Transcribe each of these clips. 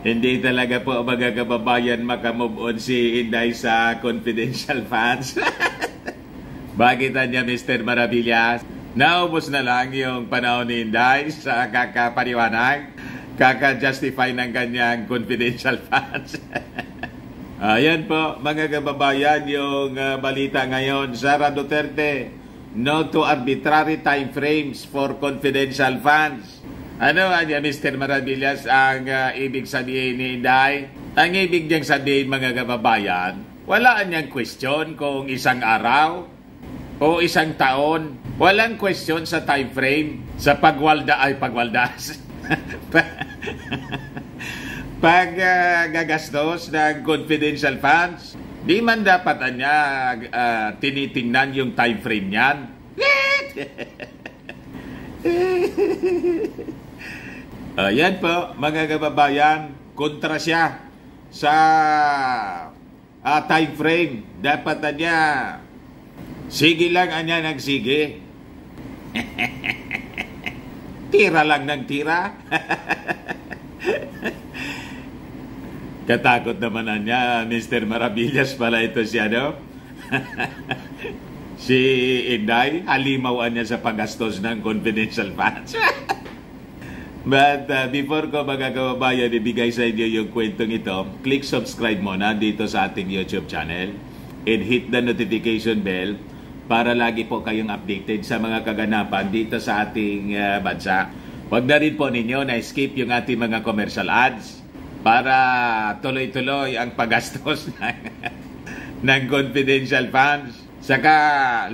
Hindi talaga po mga kababayan makamove on si Inday sa confidential funds. Bakit niya, Mr. Maravillas? Naubos na lang yung panahon ni Inday sa kakapaniwanag, kaka-justify ng kanyang confidential funds. Ayan po, mga kababayan, yung balita ngayon. Sara Duterte, no to arbitrary time frames for confidential funds. Ano niya, Mr. Maravillas, ang ibig sabihin ni Inday? Ang ibig niyang sabihin, mga kababayan, wala niyang question kung isang araw o isang taon. Walang question sa time frame, sa pagwaldas. Pag gagastos ng confidential funds, di man dapat niya tinitingnan yung time frame niyan. Yan po, mga kababayan, kontra siya sa time frame. Dapat niya, sige lang niya nagsige. Tira lang ng tira. Katakot naman niya, Mr. Maravillas pala ito siya, no? Si Inday, halimawan niya sa paggastos ng confidential funds. But before ko mga kababayan ibigay sa inyo yung kwentong ito, click subscribe muna dito sa ating YouTube channel and hit the notification bell para lagi po kayong updated sa mga kaganapan dito sa ating bansa. Huwag na rin po ninyo na-skip yung ating mga commercial ads para tuloy-tuloy ang paggastos ng confidential funds. Saka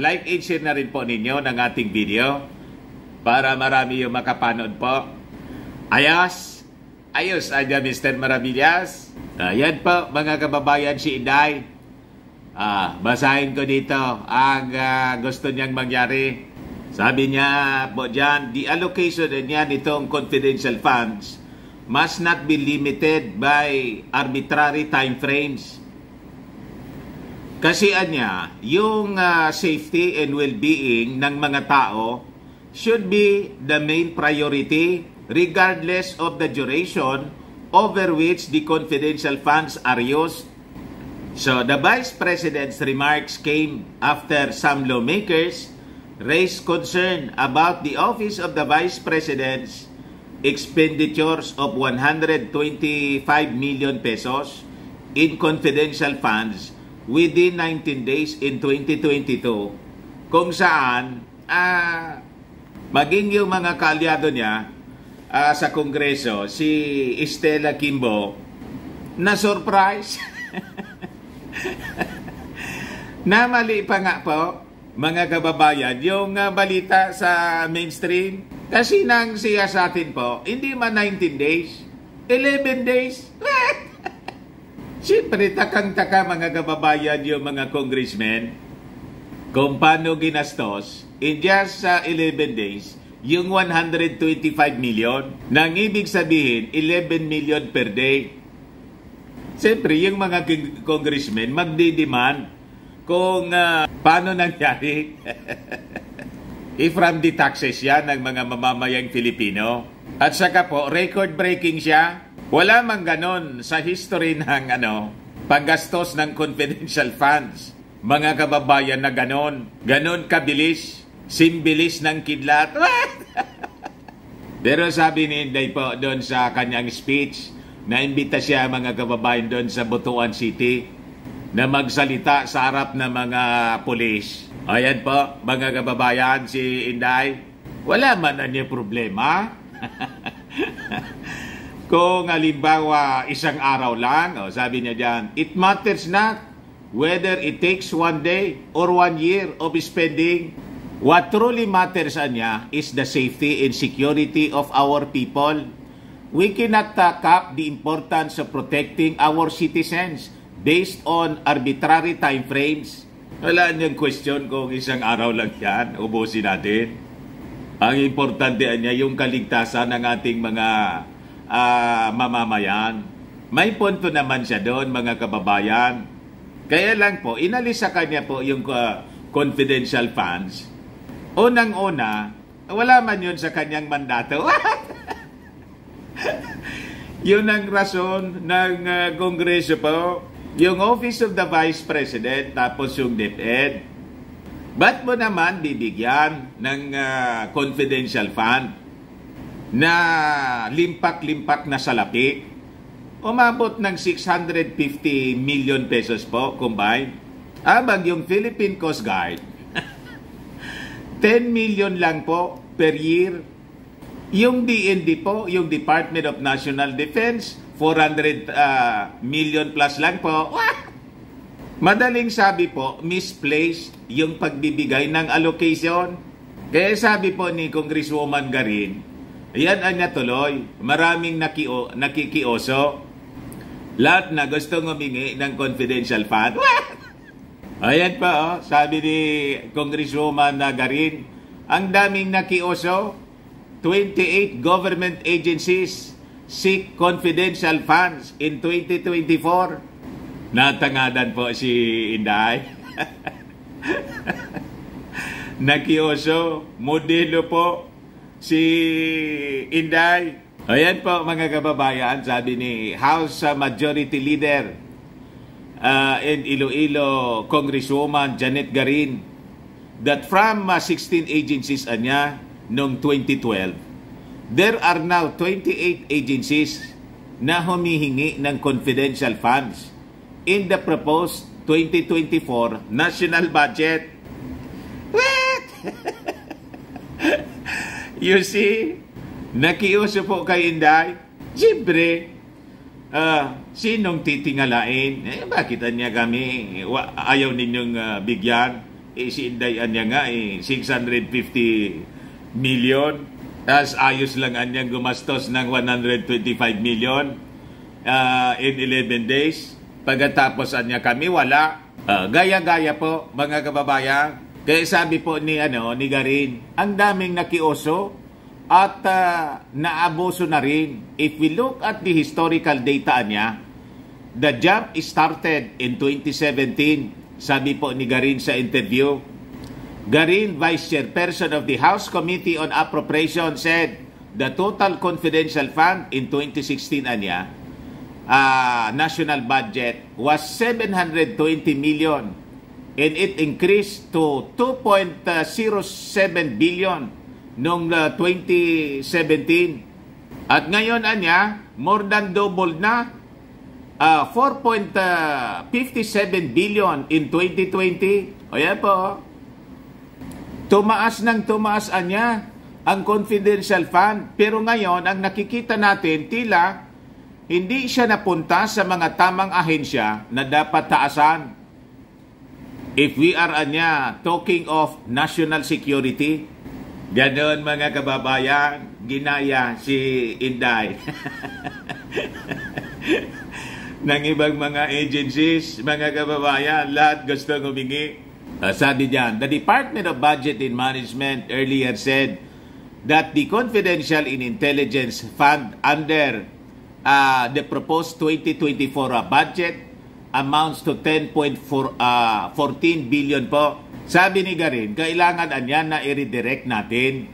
like and share na rin po ninyo ng ating video para marami yung makapanood po. Ayos aja Mr. Maravillas. Yan po mga kababayan, si Inday. Basahin ko dito ang gusto niyang mangyari. Sabi niya po dyan, the allocation niya nitong confidential funds must not be limited by arbitrary time frames. Kasi niya, yung safety and well-being ng mga tao should be the main priority regardless of the duration over which the confidential funds are used. So the Vice President's remarks came after some lawmakers raised concern about the Office of the Vice President's expenditures of 125 million pesos in confidential funds within 19 days in 2022, kung saan maging yung mga kaalyado niya sa Kongreso, si Estela Kimbo, na surprise. Na mali pa nga po, mga kababayan, yung balita sa mainstream. Kasi nang siya sa atin po, hindi man 19 days, 11 days. Siyempre, takang-taka mga kababayan yung mga congressmen kung paano ginastos in just 11 days yung 125 million. Nang ibig sabihin, 11 million per day. Siyempre, yung mga congressmen magdidemand kung paano nangyari. From the taxes yan ng mga mamamayang Filipino. At saka po, record-breaking siya. Wala mang ganon sa history ng paggastos ng confidential funds. Mga kababayan na ganon. Ganon kabilis. Simbilis ng kidlat. Pero sabi ni Inday po doon sa kanyang speech, naimbita siya mga kababayan doon sa Butuan City na magsalita sa harap ng mga pulis. Ayan po, mga kababayan, si Inday, wala man na niya problema. Kung halimbawa isang araw lang, sabi niya dyan, it matters not whether it takes 1 day or 1 year of spending. What truly matters niya is the safety and security of our people. We cannot cap the importance of protecting our citizens based on arbitrary time frames. Wala niyang question kung isang araw lang yan, ubusin natin. Ang importante niya yung kaligtasan ng ating mga mamamayan. May punto naman siya doon, mga kababayan. Kaya lang po, inalis sa kanya po yung confidential funds. Unang-una, wala man yun sa kanyang mandato. Yun ang rason ng Kongreso po. Yung Office of the Vice President, tapos yung DepEd. Ba't mo naman bibigyan ng confidential fund na limpak-limpak na salapi? Umabot ng 650 million pesos po combined. Abang yung Philippine Coast Guard, 10 million lang po per year. Yung DND po, yung Department of National Defense, 400 million plus lang po. Madaling sabi po, misplaced yung pagbibigay ng allocation. Kaya sabi po ni Congresswoman Garin, ayan anya tuloy, maraming nakikioso. Lahat na gustong humingi ng confidential fund. Ayan pa, sabi ni Congresswoman Garin, ang daming nakioso, 28 government agencies seek confidential funds in 2024. Natangadan po si Inday. Nakioso, modelo po si Inday. Ayan po mga kababayan, sabi ni House Majority Leader and Iloilo Congresswoman Janet Garin that from 16 agencies anya noong 2012, there are now 28 agencies na humihingi ng confidential funds in the proposed 2024 national budget. What? You see? Nakiuso po kay Inday. Siyempre, sinong titingalain? Bakit niya kami? Ayaw ninyong bigyan? Si Inday niya nga, 650 million. Tapos ayos lang anyang gumastos ng 125 million in 11 days. Pagkatapos anya kami, wala. Gaya-gaya po, mga kababayan. Kaya sabi po ni Garin, ang daming nakioso at naabuso na rin. If we look at the historical data niya, the jump started in 2017. Sabi po ni Garin sa interview. Garin, Vice Chairperson of the House Committee on Appropriation, said the total confidential fund in 2016 national budget was 720 million and it increased to 2.07 billion noong 2017. At ngayon more than double na, 4.57 billion in 2020. O yan po, tumaas ang confidential fund. Pero ngayon, ang nakikita natin, tila hindi siya napunta sa mga tamang ahensya na dapat taasan. If we are talking of national security, ganon mga kababayan, ginaya si Inday ng ibang mga agencies, mga kababayan, lahat gusto humingi. Sabi diyan, the Department of Budget and Management earlier said that the confidential in intelligence fund under the proposed 2024 budget amounts to 10.14 billion po. Sabi ni Garin, kailangan na i-redirect natin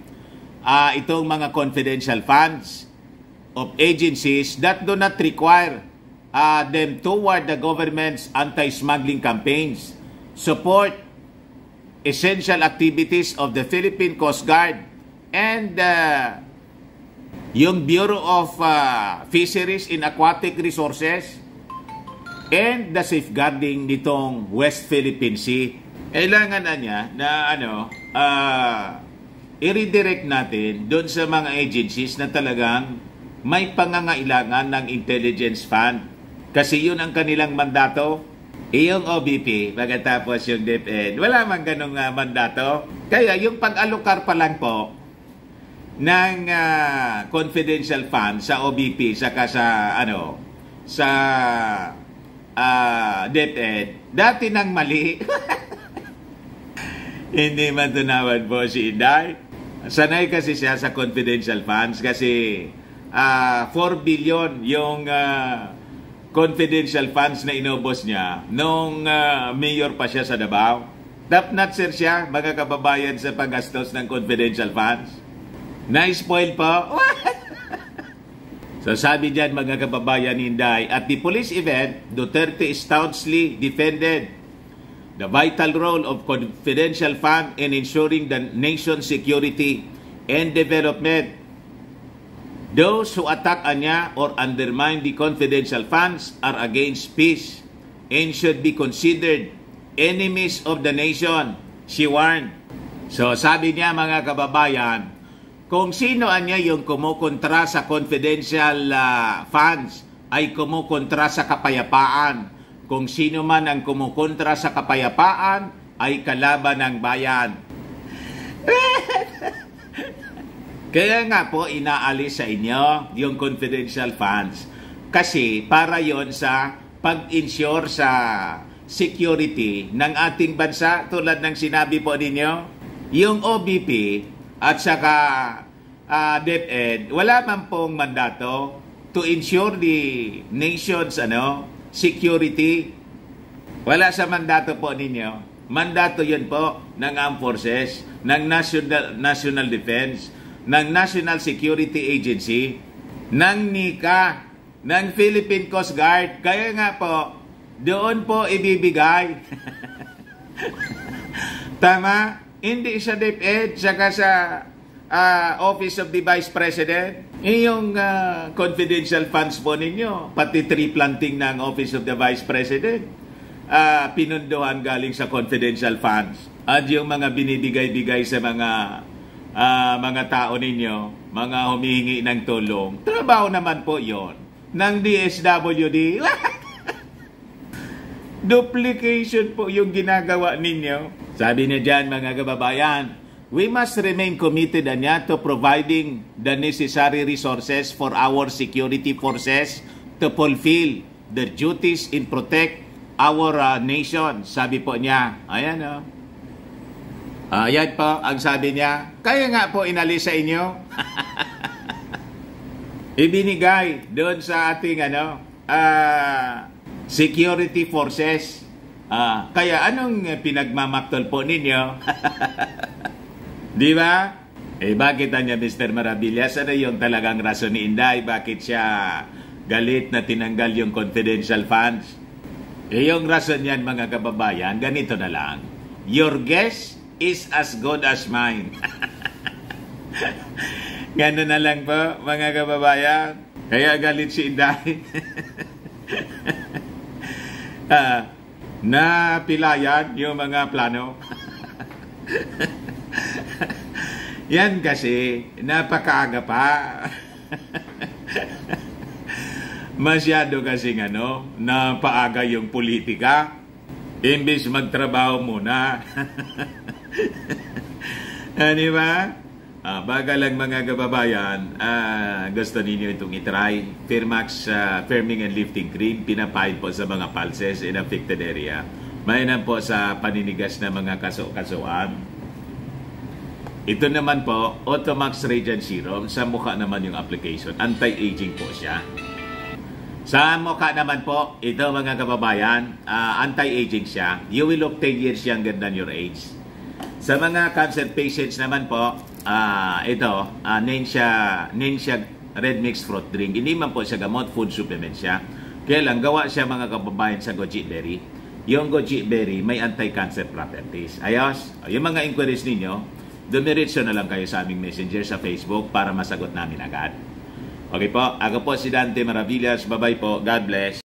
itong mga confidential funds of agencies that do not require them toward the government's anti-smuggling campaigns, support essential activities of the Philippine Coast Guard and yung Bureau of Fisheries and Aquatic Resources and the safeguarding nitong West Philippine Sea. Kailangan na i-redirect natin doon sa mga agencies na talagang may pangangailangan ng intelligence fund. Kasi yun ang kanilang mandato. Yung OBP, pagkatapos yung DepEd, wala man ganong mandato. Kaya yung pag-alokar pa lang po ng confidential fund sa OBP saka sa DepEd, dati nang mali. Hindi man tunawad po si Inday. Sanay kasi siya sa confidential funds kasi 4 billion yung confidential funds na inubos niya nung mayor pa siya sa Davao. Top-notcher siya, mga kababayan, sa paggastos ng confidential funds. Na-spoil po. So sabi dyan mga kababayan Inday, at the police event, Duterte staunchly defended the vital role of confidential fund in ensuring the nation's security and development. Those who attack anya or undermine the confidential funds are against peace and should be considered enemies of the nation, she warned. So sabi niya mga kababayan, kung sino anya yung kumukontra sa confidential funds ay kumukontra sa kapayapaan. Kung sino man ang kumukontra sa kapayapaan ay kalaban ng bayan. Kaya nga po inaalis sa inyo yung confidential funds. Kasi para yon sa pag-insure sa security ng ating bansa tulad ng sinabi po ninyo, yung OBP at saka DepEd, wala man pong mandato to ensure the nation's security. Wala sa mandato po ninyo. Mandato yun po ng Armed Forces, ng National Defense, ng National Security Agency, ng NICA, ng Philippine Coast Guard. Kaya nga po, doon po ibibigay. Tama? Hindi sa DepEd, saka sa Office of the Vice President. Yung confidential funds po ninyo, pati tree planting ng Office of the Vice President, pinunduhan galing sa confidential funds. At yung mga binibigay-bigay sa mga tao ninyo, mga humihingi ng tulong, trabaho naman po yon ng DSWD. Duplication po yung ginagawa ninyo. Sabi niya dyan mga kababayan, we must remain committed to providing the necessary resources for our security forces to fulfill their duties in protect our nation. Sabi po niya, ayan o. Ayan po ang sabi niya. Kaya nga po inalis sa inyo. Ibinigay doon sa ating security forces. Kaya anong pinagmamaktol po ninyo? Di ba? Bakit niya Mr. Maravillas? Ano yung talagang rason ni Inday? Bakit siya galit na tinanggal yung confidential funds? Yung rason niyan mga kababayan, ganito na lang. Your guess is as good as mine. Gano'n na lang po mga kababayan. Kaya galit si Inday. Na pilayan yung mga plano. Yan kasi napakaaga pa. Masyado kasi napaaga yung politika. Imbis magtrabaho muna. Di ba? Baga lang mga kababayan, gusto ninyo itong itry. Firmax Firming and Lifting Cream, pinapahid po sa mga pulses in affected area. Mainam po sa paninigas na mga kaso-kasuan. Ito naman po, Automax Radiant Serum. Sa mukha naman yung application. Anti-aging po siya. Sa mukha naman po, ito mga kababayan, anti-aging siya. You will look 10 years younger than your age. Sa mga cancer patients naman po, ito, Nensha Red Mixed Fruit Drink. Hindi man po siya gamot, food supplement siya. Kaya lang, gawa siya mga kababayan sa goji berry. Yung goji berry may anti-cancer properties. Ayos, yung mga inquiries ninyo, dumiretso na lang kayo sa aming messenger sa Facebook para masagot namin agad. Okay po, ako po si Dante Maravillas. Bye-bye po. God bless.